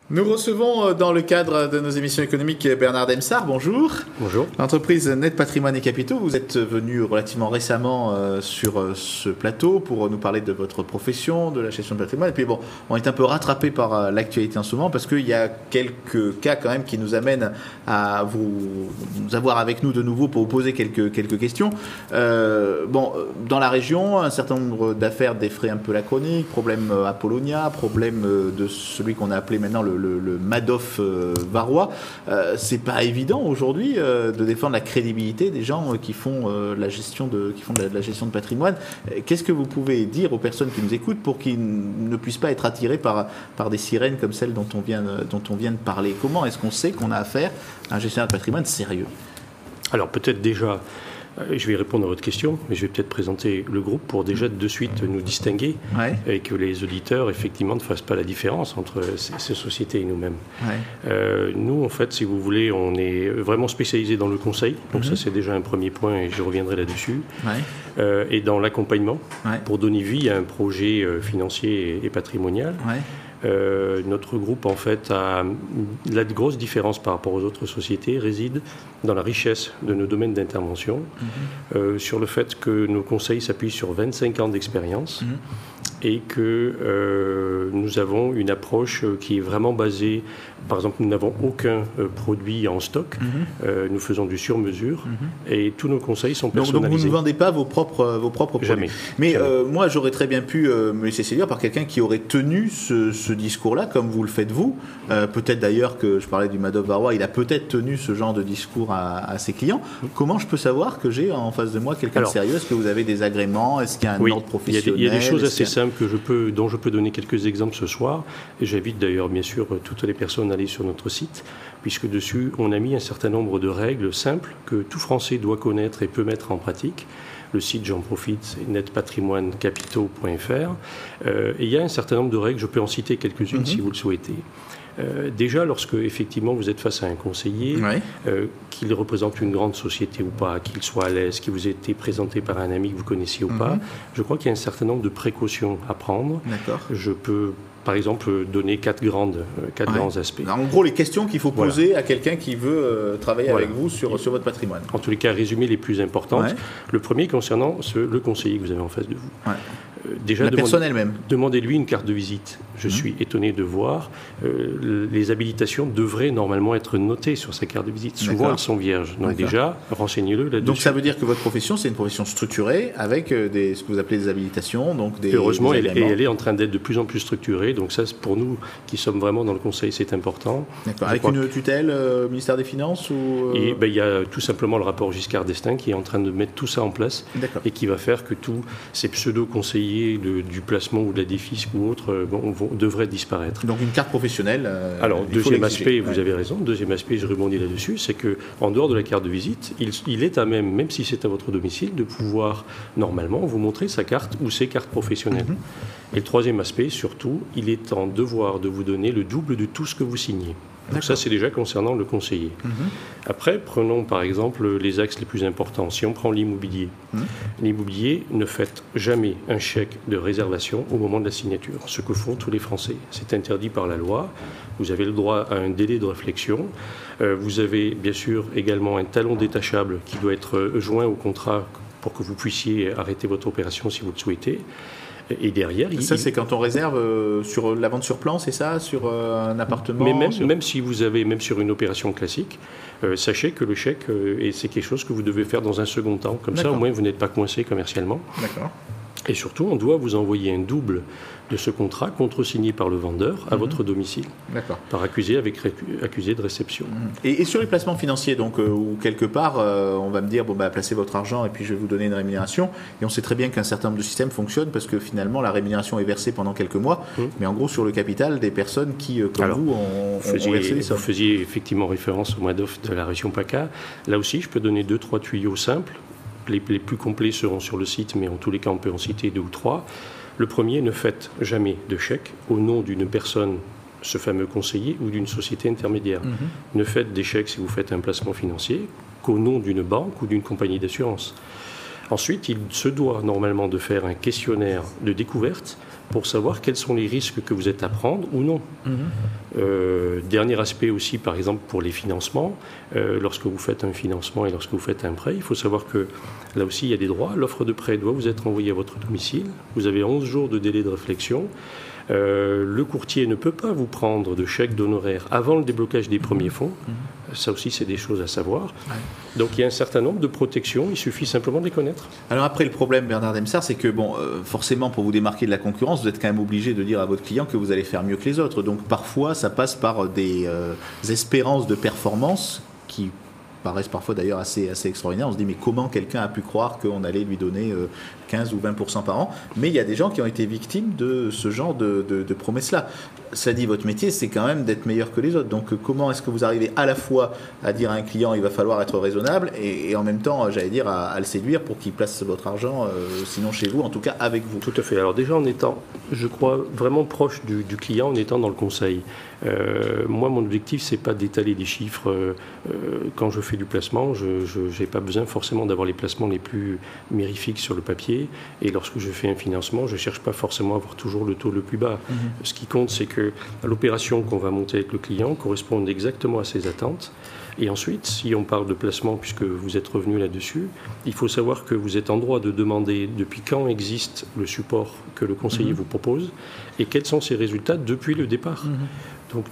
Nous recevons dans le cadre de nos émissions économiques Bernard Demsart, bonjour. Bonjour. L'entreprise Net Patrimoine et Capitaux, vous êtes venu relativement récemment sur ce plateau pour nous parler de votre profession, de la gestion de patrimoine. Et puis bon, on est un peu rattrapé par l'actualité en ce moment parce qu'il y a quelques cas quand même qui nous amènent à vous avoir avec nous de nouveau pour vous poser quelques questions. Dans la région, un certain nombre d'affaires défraient un peu la chronique, problème Apollonia, problème de celui qu'on a appelé maintenant le Madoff varois. C'est pas évident aujourd'hui de défendre la crédibilité des gens qui font la gestion de gestion de patrimoine. Qu'est-ce que vous pouvez dire aux personnes qui nous écoutent pour qu'ils ne puissent pas être attirés par des sirènes comme celles dont on vient de parler? Comment est-ce qu'on sait qu'on a affaire à un gestionnaire de patrimoine sérieux? Alors peut-être déjà, je vais répondre à votre question, mais je vais peut-être présenter le groupe pour déjà de suite nous distinguer et que les auditeurs, effectivement, ne fassent pas la différence entre ces sociétés et nous-mêmes. Nous, en fait, si vous voulez, on est vraiment spécialisé dans le conseil, donc ça c'est déjà un premier point et je reviendrai là-dessus, et dans l'accompagnement pour donner vie à un projet financier et patrimonial. Notre groupe, en fait, la grosse différence par rapport aux autres sociétés réside dans la richesse de nos domaines d'intervention, sur le fait que nos conseils s'appuient sur 25 ans d'expérience et que nous avons une approche qui est vraiment basée. Par exemple, nous n'avons aucun produit en stock. Nous faisons du sur-mesure et tous nos conseils sont personnalisés. Donc vous ne vendez pas vos propres produits. Jamais. Mais moi, j'aurais très bien pu me laisser séduire par quelqu'un qui aurait tenu ce discours-là, comme vous le faites vous. Peut-être d'ailleurs que je parlais du Madoff varois, il a peut-être tenu ce genre de discours à ses clients. Comment je peux savoir que j'ai en face de moi quelqu'un de sérieux? Est-ce que vous avez des agréments? Est-ce qu'il y a un ordre professionnel? Il y a des choses assez simples dont je peux donner quelques exemples ce soir. Et j'invite d'ailleurs, bien sûr, toutes les personnes à aller sur notre site, puisque dessus, on a mis un certain nombre de règles simples que tout Français doit connaître et peut mettre en pratique. Le site, j'en profite, c'est netpatrimoinecapitaux.fr. Et il y a un certain nombre de règles, je peux en citer quelques-unes si vous le souhaitez. Déjà, lorsque effectivement vous êtes face à un conseiller, qu'il représente une grande société ou pas, qu'il soit à l'aise, qu'il vous ait été présenté par un ami que vous connaissiez ou pas, je crois qu'il y a un certain nombre de précautions à prendre. Je peux, par exemple, donner quatre grands aspects. En gros, les questions qu'il faut poser à quelqu'un qui veut travailler avec vous sur votre patrimoine. En tous les cas, résumer les plus importantes. Le premier concernant le conseiller que vous avez en face de vous. Déjà, la personne elle-même. Demandez-lui une carte de visite. Je suis étonné de voir. Les habilitations devraient normalement être notées sur sa carte de visite. Souvent, elles sont vierges. Donc déjà, renseignez-le là-dessus. Donc ça veut dire que votre profession, c'est une profession structurée avec ce que vous appelez des habilitations. Donc heureusement, elle est en train d'être de plus en plus structurée. Donc ça, pour nous qui sommes vraiment dans le conseil, c'est important. D'accord. Avec une tutelle ministère des Finances ou il y a tout simplement le rapport Giscard d'Estaing qui est en train de mettre tout ça en place et qui va faire que tous ces pseudo-conseillers du placement ou de la défisque ou autre devraient disparaître. Donc une carte professionnelle. Alors, deuxième aspect, vous avez raison, deuxième aspect, je rebondis là-dessus, c'est qu'en dehors de la carte de visite, il est à même si c'est à votre domicile, de pouvoir normalement vous montrer sa carte ou ses cartes professionnelles. Et le troisième aspect, surtout, il est en devoir de vous donner le double de tout ce que vous signez. Donc ça, c'est déjà concernant le conseiller. Après, prenons par exemple les axes les plus importants. Si on prend l'immobilier, l'immobilier, ne faites jamais un chèque de réservation au moment de la signature, ce que font tous les Français. C'est interdit par la loi. Vous avez le droit à un délai de réflexion. Vous avez bien sûr également un talon détachable qui doit être joint au contrat pour que vous puissiez arrêter votre opération si vous le souhaitez. Et derrière, c'est quand on réserve sur la vente sur plan, c'est ça, sur un appartement. Mais même si vous avez, même sur une opération classique, sachez que le chèque, c'est quelque chose que vous devez faire dans un second temps. Comme ça, au moins, vous n'êtes pas coincé commercialement. D'accord. Et surtout, on doit vous envoyer un double de ce contrat contresigné par le vendeur à votre domicile, par accusé avec accusé de réception. Et sur les placements financiers, donc où quelque part, on va me dire placez votre argent et puis je vais vous donner une rémunération. Et on sait très bien qu'un certain nombre de systèmes fonctionnent parce que finalement la rémunération est versée pendant quelques mois, mais en gros sur le capital des personnes qui, comme vous, ont versé des sommes. Vous faisiez effectivement référence au Madoff de la région PACA. Là aussi, je peux donner 2-3 tuyaux simples. Les plus complets seront sur le site, mais en tous les cas, on peut en citer 2 ou 3. Le premier, ne faites jamais de chèque au nom d'une personne, ce fameux conseiller, ou d'une société intermédiaire. Ne faites des chèques si vous faites un placement financier qu'au nom d'une banque ou d'une compagnie d'assurance. Ensuite, il se doit normalement de faire un questionnaire de découverte pour savoir quels sont les risques que vous êtes à prendre ou non. Dernier aspect aussi, par exemple, pour les financements. Lorsque vous faites un financement et lorsque vous faites un prêt, il faut savoir que là aussi, il y a des droits. L'offre de prêt doit vous être envoyée à votre domicile. Vous avez 11 jours de délai de réflexion. Le courtier ne peut pas vous prendre de chèque d'honoraires avant le déblocage des premiers fonds. Ça aussi, c'est des choses à savoir. Ouais. Donc, il y a un certain nombre de protections. Il suffit simplement de les connaître. Alors après, le problème, Bernard Demsart, c'est que, forcément, pour vous démarquer de la concurrence, vous êtes quand même obligé de dire à votre client que vous allez faire mieux que les autres. Donc, parfois, ça passe par des espérances de performance qui paraissent parfois d'ailleurs assez extraordinaires. On se dit, mais comment quelqu'un a pu croire qu'on allait lui donner 15 ou 20% par an? Mais il y a des gens qui ont été victimes de ce genre de promesses-là. Cela dit, votre métier, c'est quand même d'être meilleur que les autres. Donc, comment est-ce que vous arrivez à la fois à dire à un client, il va falloir être raisonnable, et en même temps, j'allais dire, à le séduire pour qu'il place votre argent, sinon chez vous, en tout cas avec vous? Tout à fait. Alors déjà, en étant, je crois, vraiment proche du client, en étant dans le conseil. Moi, mon objectif, c'est pas d'étaler des chiffres. Quand je fais du placement, je n'ai pas besoin forcément d'avoir les placements les plus mirifiques sur le papier. Et lorsque je fais un financement, je ne cherche pas forcément à avoir toujours le taux le plus bas. Ce qui compte, c'est que l'opération qu'on va monter avec le client corresponde exactement à ses attentes. Et ensuite, si on parle de placement, puisque vous êtes revenu là-dessus, il faut savoir que vous êtes en droit de demander depuis quand existe le support que le conseiller vous propose et quels sont ses résultats depuis le départ. Donc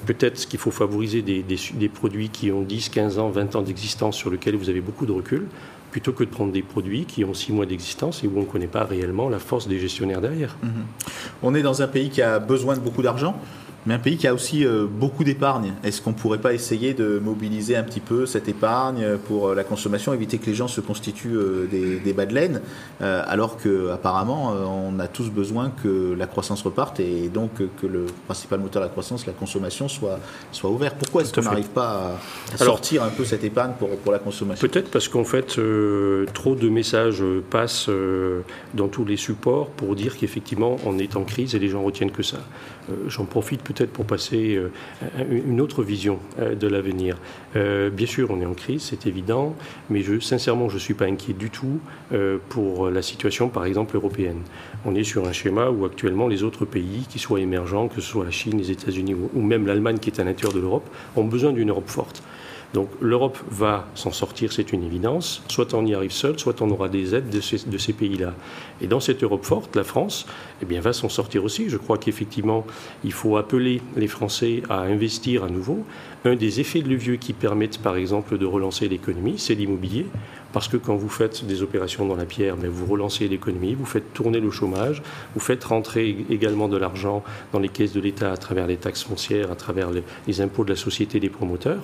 peut-être qu'il faut favoriser des produits qui ont 10, 15 ans, 20 ans d'existence sur lesquels vous avez beaucoup de recul, plutôt que de prendre des produits qui ont 6 mois d'existence et où on ne connaît pas réellement la force des gestionnaires derrière. On est dans un pays qui a besoin de beaucoup d'argent, mais un pays qui a aussi beaucoup d'épargne. Est-ce qu'on ne pourrait pas essayer de mobiliser un petit peu cette épargne pour la consommation, éviter que les gens se constituent des bas de laine, alors qu'apparemment, on a tous besoin que la croissance reparte et donc que le principal moteur de la croissance, la consommation, soit ouvert. Pourquoi est-ce qu'on n'arrive pas à sortir un peu cette épargne pour la consommation? Peut-être parce qu'en fait, trop de messages passent dans tous les supports pour dire qu'effectivement, on est en crise et les gens retiennent que ça. J'en profite peut-être pour passer une autre vision de l'avenir. Bien sûr, on est en crise, c'est évident, mais sincèrement, je ne suis pas inquiet du tout pour la situation, par exemple, européenne. On est sur un schéma où actuellement les autres pays, qui soient émergents, que ce soit la Chine, les États-Unis ou même l'Allemagne qui est à l'intérieur de l'Europe, ont besoin d'une Europe forte. Donc l'Europe va s'en sortir, c'est une évidence. Soit on y arrive seul, soit on aura des aides de ces pays-là. Et dans cette Europe forte, la France va s'en sortir aussi. Je crois qu'effectivement, il faut appeler les Français à investir à nouveau. Un des effets de levier qui permettent, par exemple, de relancer l'économie, c'est l'immobilier. Parce que quand vous faites des opérations dans la pierre, vous relancez l'économie, vous faites tourner le chômage, vous faites rentrer également de l'argent dans les caisses de l'État à travers les taxes foncières, à travers les impôts de la société des promoteurs.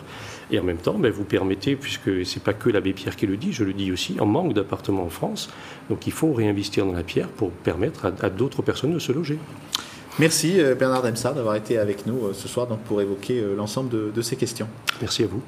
Et en même temps, vous permettez, puisque ce n'est pas que l'abbé Pierre qui le dit, je le dis aussi, on manque d'appartements en France. Donc il faut réinvestir dans la pierre pour permettre à d'autres personnes de se loger. Merci Bernard Demsart d'avoir été avec nous ce soir pour évoquer l'ensemble de ces questions. Merci à vous.